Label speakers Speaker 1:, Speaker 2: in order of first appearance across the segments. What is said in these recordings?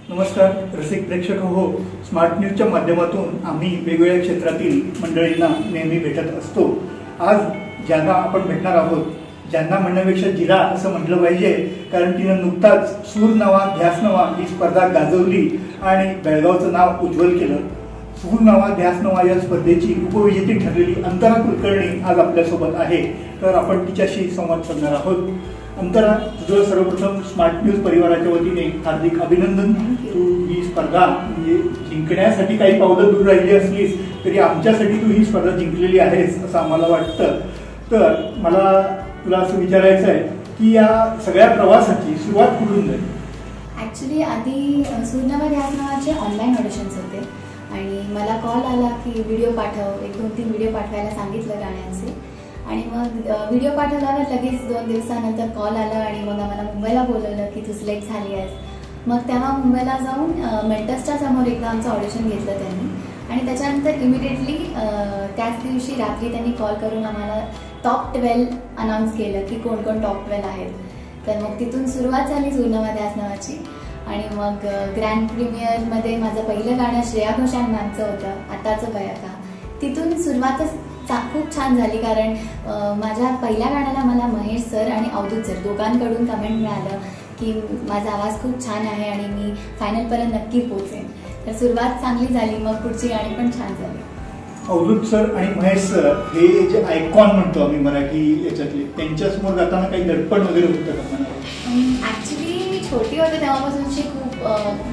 Speaker 1: नमस्कार रसिक प्रेक्षक हो, स्मार्ट न्यूजच्या माध्यमातून आम्ही वेगवेगळ्या क्षेत्रातील मंडळींना नेहमी भेटत असतो। आज ज्यांना आपण भेटणार आहोत, ज्यांना म्हणण्यापेक्षा जिरा असं म्हटलं पाहिजे, कारण तिनं नुकताच सूर नवा ध्यास नवा ही स्पर्धा गाजवली आणि बेळगावचं नाव उज्ज्वल केलं। सूर नवा ध्यास नवा या स्पर्धेची उपविजेती ठरलेली अंतरा कुलकर्णी आज आपल्यासोबत आहे, तर आपण तिच्याशी संवाद साधणार आहोत। अंतरा, तुझं सर्वप्रथम स्मार्ट न्यूज परिवाराच्या वतीने हार्दिक अभिनंदन। तू ही स्पर्धा म्हणजे जिंकण्यासाठी काही पावलं दूर राहिली असलीस तरी आमच्यासाठी तू ही स्पर्धा जिंकलेली आहेस असं आम्हाला वाटतं। तर मला तुला असं विचारायचं आहे की या सगळ्या प्रवासाची सुरुवात कुठून झाली?
Speaker 2: ॲक्च्युली आधी सूर नवा ध्यास नावाचे ऑनलाईन ऑडिशन्स होते आणि मला कॉल आला की व्हिडिओ पाठव, 1-2-3 व्हिडिओ पाठवायला सांगितलं गाण्यांचे। आणि मग व्हिडिओ पाठवल्यावर लगेच 2 दिवसानंतर कॉल आला आणि मग आम्हाला मुंबईला बोलवलं की तू सिलेक्ट झाली आहेस। मग तेव्हा मुंबईला जाऊन मेंटर्सच्या समोर एकदा आमचं ऑडिशन घेतलं त्यांनी आणि त्याच्यानंतर इमिडिएटली त्याच दिवशी रात्री त्यांनी कॉल करून आम्हाला टॉप 12 अनाऊन्स केलं की कोण कोण टॉप 12 आहेत। तर मग तिथून सुरुवात झाली सूर नवा ध्यास नावाची। आणि मग ग्रँड प्रीमियरमध्ये माझं पहिलं गाणं श्रेया घोषाल मॅमचं होतं, आताचं गयाका। तिथून सुरुवातच खूप छान झाली, कारण माझ्या पहिल्या गाण्याला मला महेश सर आणि अवधूत सर दोघांकडून कमेंट मिळालं की माझा आवाज खूप छान आहे आणि मी फायनलपर्यंत नक्की पोहोचेन। तर सुरुवात चांगली झाली, मग पुढची गाणी पण छान झाली।
Speaker 1: अवधूत सर आणि महेश सर हे जे आयकॉन म्हणतो आम्ही मराठी याच्यातले, त्यांच्यासमोर जाताना काही दडपण वगैरे होतं का मनावर?
Speaker 2: ॲक्च्युली छोटी होते तेव्हापासूनची खूप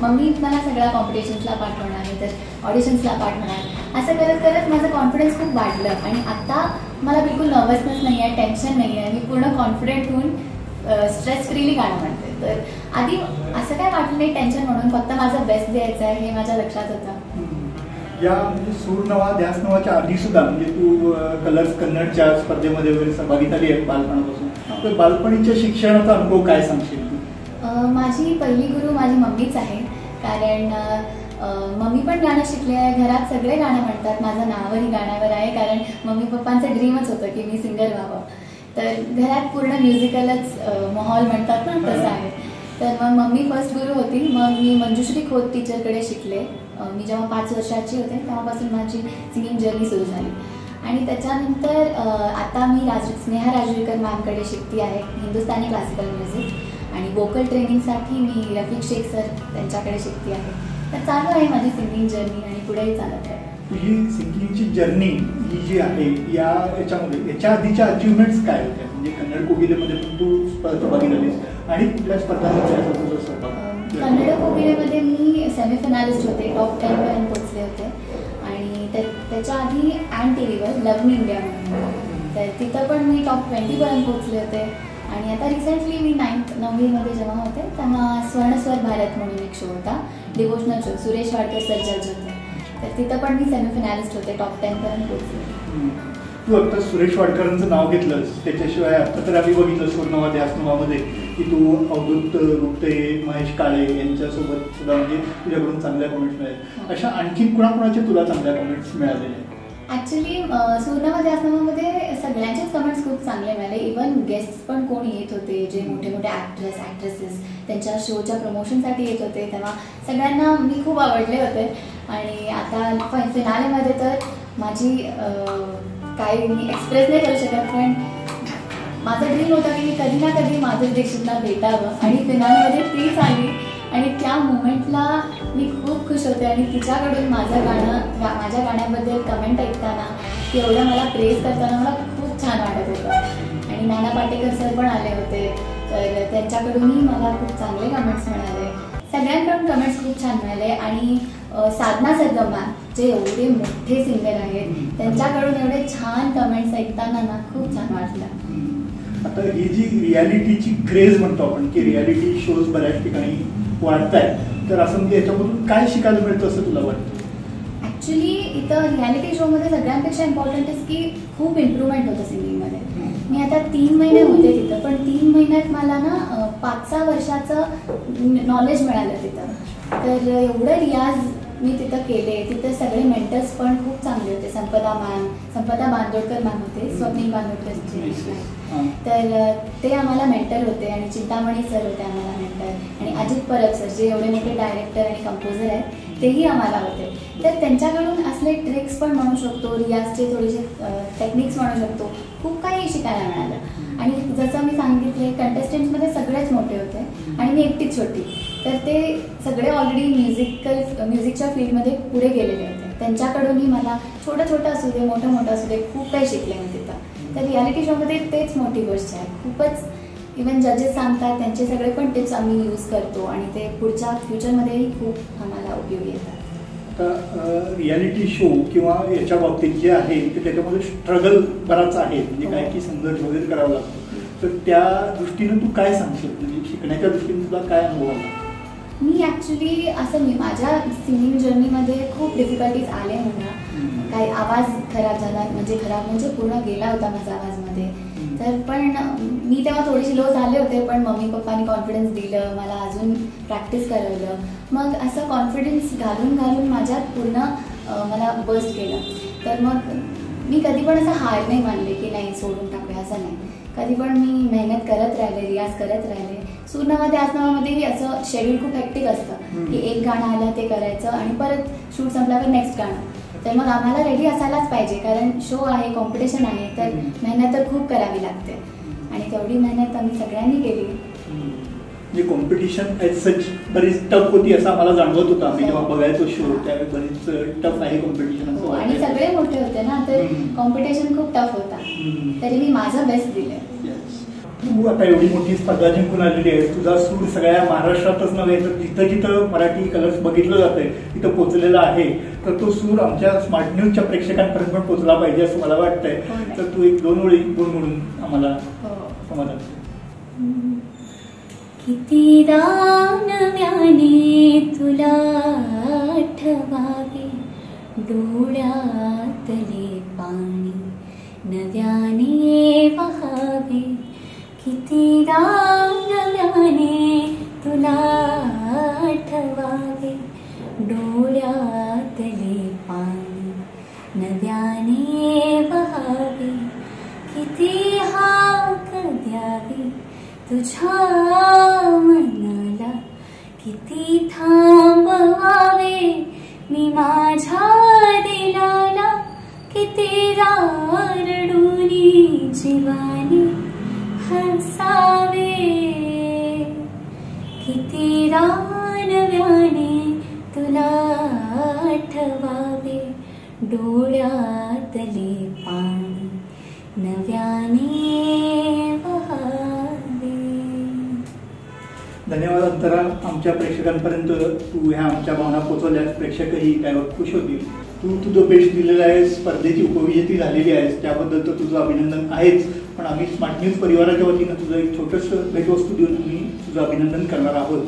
Speaker 2: मम्मी मला सगळ्या कॉम्पिटिशन्सला पाठवणार आहे, तर ऑडिशन्सला पाठवणार, असं करत करत माझं कॉन्फिडन्स खूप वाढलं आणि आता मला बिलकुल नर्वसनेस नाही आहे, टेन्शन नाही आहे, मी पूर्ण कॉन्फिडेंट होऊन स्ट्रेस फ्रीली गाणं म्हणते। तर आधी असं काय वाटलं नाही टेन्शन म्हणून, फक्त माझं बेस्ट द्यायचं आहे हे माझ्या लक्षात होतं।
Speaker 1: या म्हणजे सूर नवा ध्यास नवाच्या आधी सुद्धा म्हणजे तू कलर्स कन्नडच्या स्पर्धेमध्ये वगैरे सहभागी झाली आहे बालपणापासून, तर बालपणीच्या शिक्षणाचा अनुभव काय सांगशील तू?
Speaker 2: माझी पहिली गुरु माझी मम्मीच आहे, कारण मम्मी पण गाणं शिकले आहे, घरात सगळे गाणं म्हणतात, माझं नावही गाण्यावर आहे, कारण मम्मी पप्पांचं ड्रीमच होतं की मी सिंगर व्हावं। तर घरात पूर्ण म्युझिकलच माहोल म्हणतात ना तसं आहे। तर मग मम्मी फर्स्ट गुरु होती, मग मी मंजुश्री खोत टीचरकडे शिकले। मी जेव्हा 5 वर्षाची होते तेव्हापासून माझी सिंगिंग जर्नी सुरू झाली आणि त्याच्यानंतर आता मी स्नेहा राजवीकर मॅमकडे शिकते आहे हिंदुस्थानी क्लासिकल म्युझिक आणि वोकल ट्रेनिंगसाठी मी रफिक शेख सर त्यांच्याकडे शिकते आहे। तर चालू आहे माझी सिंगिंग जर्नी आणि पुढेही चालत आहे।
Speaker 1: तुझी सिंगिंगची जर्नी ही जी आहे याच्यामध्ये याच्या आधीच्या अचिव्हमेंट्स काय होत्या? म्हणजे कन्नड कोकिलेमध्ये पण तू सहभागी झालीस आणि कुठल्या स्पर्धांमध्ये सहभाग?
Speaker 2: कन्नड कोकिलेमध्ये मी सेमीफायनलिस्ट होते, टॉप 10 पर्यंत पोहोचले होते आणि त्याच्या आधी अँड टीव्हीवर लव्ह मी इंडिया म्हणून, तर तिथं पण मी टॉप 20 पर्यंत पोहोचले होते। आणि आता रिसेंटली मी 9वी जेव्हा होते तेव्हा स्वर्णस्वर भारत म्हणून एक शो होता, devotional show, Suresh Wadkar sir जज होते, तर तिथं पण मी सेमीफायनलिस्ट होते, टॉप 10 पर्यंत पोहोचले।
Speaker 1: तू आता सुरेश वाडकरांचं नाव घेतलंस, त्याच्याशिवाय आता तर आम्ही बघितलं सूर नवा ध्यास नवामध्ये की तू अवधूत गुप्ते, महेश काळे यांच्यासोबत सुद्धा म्हणजे तुझ्याकडून चांगल्या कमेंट्स मिळाल्या। अशा आणखी कुणाकुणाचे तुला चांगल्या कमेंट्स मिळालेल्या?
Speaker 2: ॲक्च्युली सूर नवा ध्यास नवामध्ये सगळ्यांचेच कमेंट्स खूप चांगले मिळाले, इवन गेस्ट पण कोण येत होते जे मोठे मोठे ॲक्ट्रेसेस त्यांच्या शोच्या प्रमोशनसाठी येत होते, तेव्हा सगळ्यांना मी खूप आवडले होते। आणि आता फिनालेमध्ये तर माझी काही मी एक्सप्रेस नाही करू शकत, पण माझं ड्रीम होतं की मी कधी ना कधी माधुरी दीक्षितला भेटावं आणि फिनालेमध्ये तीच आली आणि त्या मोमेंटला मी खूप खुश होते आणि तिच्याकडून माझ्या गाण्याबद्दल कमेंट ऐकताना, की एवढं मला प्रेज करताना मला खूप छान वाटत होतं। आणि नाना पाटेकर सर पण आले होते, तर त्यांच्याकडूनही मला खूप चांगले कमेंट्स मिळाले, सगळ्यांकडून कमेंट्स खूप छान मिळाले। आणि साधना सरगम मॅम जे एवढे मोठे सिंगर आहेत त्यांच्याकडून एवढे छान कमेंट्स ऐकताना ना खूप छान वाटलं।
Speaker 1: आता ही जी रियालिटीची क्रेज म्हणतो आपण की रियालिटी शोज बऱ्याच ठिकाणी वाढत आहेत, तर असं म्हणजे याच्यामधून काय शिकायला मिळतं असं तुला वाटतं?
Speaker 2: ॲक्च्युली इथं रियालिटी शोमध्ये सगळ्यांपेक्षा इम्पॉर्टंट आहे की खूप इम्प्रूव्हमेंट होतं सिंगिंगमध्ये। मी आता 3 महिने होते तिथं, पण 3 महिन्यात मला ना 5-6 वर्षाचं नॉलेज मिळालं तिथं। तर एवढं रियाज मी तिथं केले. तिथे सगळे मेंटर्स पण खूप चांगले होते. संपदा बांदोडकर मॅम होते, स्वप्नील बांदोडकरचे. तर ते आम्हाला मेंटर होते आणि चिंतामणी सर होते आम्हाला मेंटर, आणि अजित परब सर जे एवढे मोठे डायरेक्टर आणि कंपोजर आहेत तेही आम्हाला होते. तर त्यांच्याकडून असले ट्रिक्स पण म्हणू शकतो, रियाजचे थोडेसे टेक्निक्स म्हणू शकतो, खूप काही शिकायला मिळालं. आणि जसं मी सांगितले, कंटेस्टंट्समध्ये सगळेच मोठे होते आणि मी एकटीच छोटी. तर ते सगळे ऑलरेडी म्युझिकच्या फील्डमध्ये पुढे गेलेले होते. त्यांच्याकडूनही मला छोटं असू दे, मोठं असू दे, खूप काही शिकले मी तिथं. तर रियालिटी शोमध्ये तेच मोठी गोष्ट आहे. खूपच इवन जजेस सांगतात त्यांचे सगळे पण टिप्स आम्ही यूज करतो आणि ते पुढच्या फ्युचरमध्येही खूप आम्हाला उपयोगी येतात.
Speaker 1: आता रियालिटी शो किंवा याच्या बाबतीत जे आहे ते त्याच्यामध्ये स्ट्रगल बराच आहे, म्हणजे काय की संघर्ष वगैरे करावा लागतो. तर त्या दृष्टीनं तू काय सांगशील, म्हणजे शिकण्याच्या दृष्टीने तुला काय अनुभव आला?
Speaker 2: मी ॲक्च्युली मी माझ्या सिंगिंग जर्नीमध्ये खूप डिफिकल्टीज आले म्हणा. काही आवाज खराब म्हणजे पूर्ण गेला होता माझा आवाजमध्ये. तर पण मी तेव्हा थोडीशी लो झाले होते, पण मम्मी पप्पांनी कॉन्फिडन्स दिलं, मला अजून प्रॅक्टिस करवलं. मग असं कॉन्फिडन्स घालून माझ्यात पूर्ण मला बस्ट केलं. तर मग मी कधी पण असं हार नाही मानले की नाही सोडून टाकूया, असं नाही. कधी पण मी मेहनत करत राहिले, रियाज करत राहिले. सूरनामध्ये आसनामध्येही असं शेड्यूल खूप हेक्टिक असतं की एक गाणं आलं ते करायचं आणि परत शूट संपल्यावर नेक्स्ट गाणं. तर मग आम्हाला रेडी असायलाच पाहिजे, कारण शो आहे, कॉम्पिटिशन आहे, तर मेहनत तर खूप करावी लागते. आणि तेवढी मेहनत आम्ही सगळ्यांनी केली.
Speaker 1: म्हणजे कॉम्पिटिशन ॲज सच बरीच टफ होती असं आम्हाला जाणवत होतं. आम्ही जेव्हा बघायचो शो त्यावेळी बरीच टफ आहे कॉम्पिटिशन असं.
Speaker 2: आणि सगळे मोठे होते ना, तर कॉम्पिटिशन खूप टफ होता. तरी मी माझं बेस्ट दिलं.
Speaker 1: तू आता एवढी मोठी स्पर्धा जिंकून आलेली आहे, तुझा सूर सगळ्या महाराष्ट्रातच नव्हे तर जिथं जिथं मराठी कलर्स बघितलं जातंय तिथं पोचलेला आहे. तर तो सूर आमच्या स्मार्ट न्यूजच्या प्रेक्षकांपर्यंत पण पोचला पाहिजे असं मला वाटतंय. तर तू एक 2 ओळी गुणगुणून आम्हाला समाधान.
Speaker 2: कितीदा नव्याने तुला आठवावे, डोळ्यातले पाणी नव्याने वहावे. कितीदा नव्याने तुला आठवावे, डोळ्यातले पाणी नव्याने वहावे. किती हाक द्यावी तुझ्या मनाला, किती थांबवावे मी माझ्या दिलाला. किती रडून जीवानी हसावे, किती नव्याने तुला आठवावे, डोळ्यातले पाणी नव्याने वहावे.
Speaker 1: धन्यवाद अंतरा. आमच्या प्रेक्षकांपर्यंत तू ह्या आमच्या भावना पोहोचवल्यास प्रेक्षकही त्यावर खुश होतील. तू तुझं बेस्ट दिलेलं आहे, स्पर्धेची उपविजेती झालेली आहेस, त्याबद्दल तर तुझं अभिनंदन आहेच. पण आम्ही स्मार्ट न्यूज परिवाराच्या वतीनं तुझं एक छोटंसं भेटवस्तू देऊन आम्ही तुझं अभिनंदन करणार आहोत.